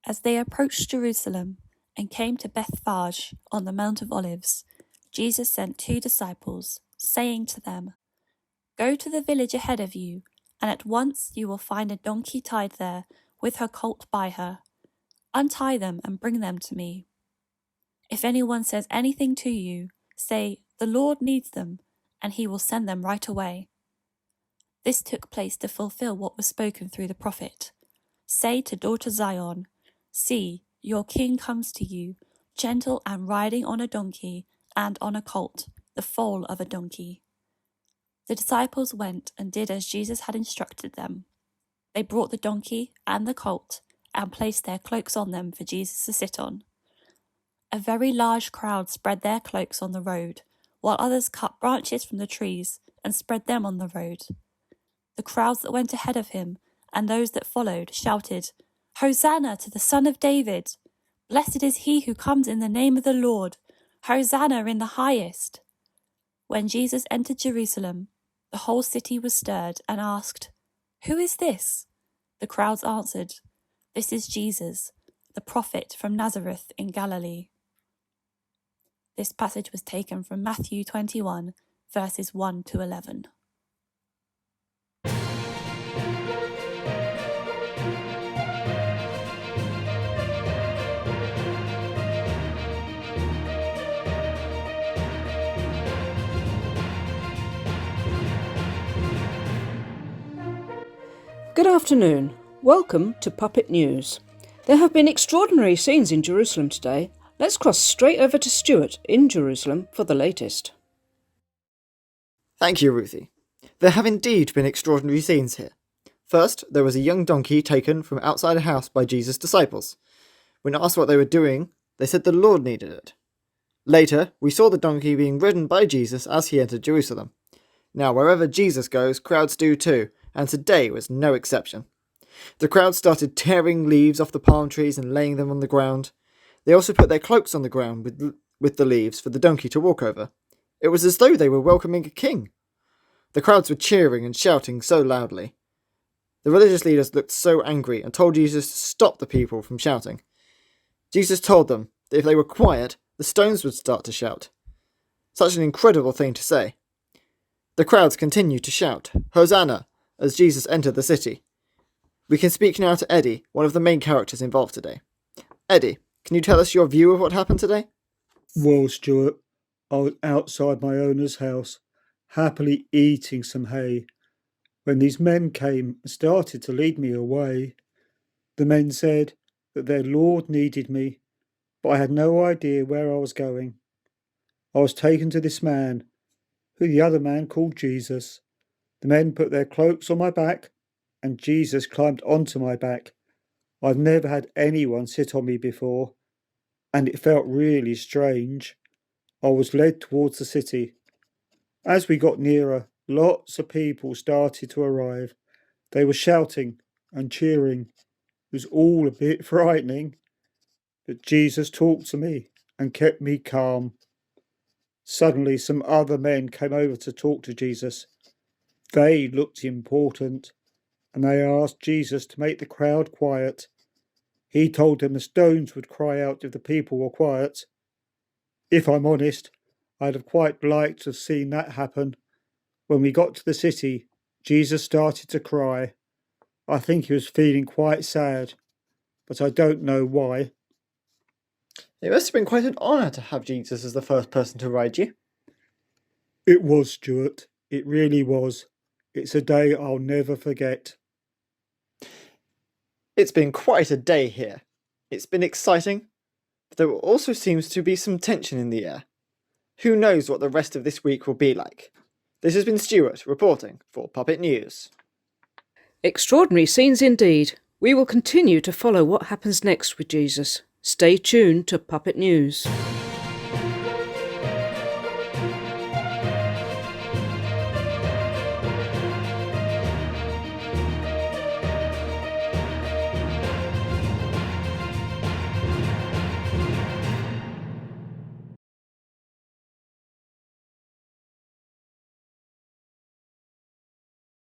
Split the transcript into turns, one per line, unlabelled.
As they approached Jerusalem and came to Bethphage on the Mount of Olives, Jesus sent 2 disciples, saying to them, "Go to the village ahead of you, and at once you will find a donkey tied there, with her colt by her. Untie them and bring them to me. If anyone says anything to you, say, 'The Lord needs them,' and he will send them right away." This took place to fulfill what was spoken through the prophet. "Say to daughter Zion, 'See, your king comes to you, gentle and riding on a donkey and on a colt, the foal of a donkey.'" The disciples went and did as Jesus had instructed them. They brought the donkey and the colt and placed their cloaks on them for Jesus to sit on. A very large crowd spread their cloaks on the road, while others cut branches from the trees and spread them on the road. The crowds that went ahead of him and those that followed shouted, "Hosanna to the Son of David! Blessed is he who comes in the name of the Lord! Hosanna in the highest!" When Jesus entered Jerusalem, the whole city was stirred and asked, "Who is this?" The crowds answered, "This is Jesus, the prophet from Nazareth in Galilee." This passage was taken from Matthew 21, verses 1 to 11.
Good afternoon. Welcome to Puppet News. There have been extraordinary scenes in Jerusalem today. Let's cross straight over to Stuart in Jerusalem for the latest.
Thank you, Ruthie. There have indeed been extraordinary scenes here. First, there was a young donkey taken from outside a house by Jesus' disciples. When asked what they were doing, they said the Lord needed it. Later, we saw the donkey being ridden by Jesus as he entered Jerusalem. Now, wherever Jesus goes, crowds do too, and today was no exception. The crowd started tearing leaves off the palm trees and laying them on the ground. They also put their cloaks on the ground with the leaves for the donkey to walk over. It was as though they were welcoming a king. The crowds were cheering and shouting so loudly. The religious leaders looked so angry and told Jesus to stop the people from shouting. Jesus told them that if they were quiet, the stones would start to shout. Such an incredible thing to say. The crowds continued to shout, "Hosanna!" as Jesus entered the city. We can speak now to Eddie, one of the main characters involved today. Eddie, can you tell us your view of what happened today?
Well, Stuart, I was outside my owner's house, happily eating some hay, when these men came and started to lead me away. The men said that their Lord needed me, but I had no idea where I was going. I was taken to this man, who the other man called Jesus. The men put their cloaks on my back, and Jesus climbed onto my back. I've never had anyone sit on me before, and it felt really strange. I was led towards the city. As we got nearer, lots of people started to arrive. They were shouting and cheering. It was all a bit frightening, but Jesus talked to me and kept me calm. Suddenly, some other men came over to talk to Jesus. They looked important, and they asked Jesus to make the crowd quiet. He told them the stones would cry out if the people were quiet. If I'm honest, I'd have quite liked to have seen that happen. When we got to the city, Jesus started to cry. I think he was feeling quite sad, but I don't know why.
It must have been quite an honour to have Jesus as the first person to ride you.
It was, Stuart. It really was. It's a day I'll never forget.
It's been quite a day here. It's been exciting, but there also seems to be some tension in the air. Who knows what the rest of this week will be like? This has been Stuart reporting for Puppet News.
Extraordinary scenes indeed. We will continue to follow what happens next with Jesus. Stay tuned to Puppet News.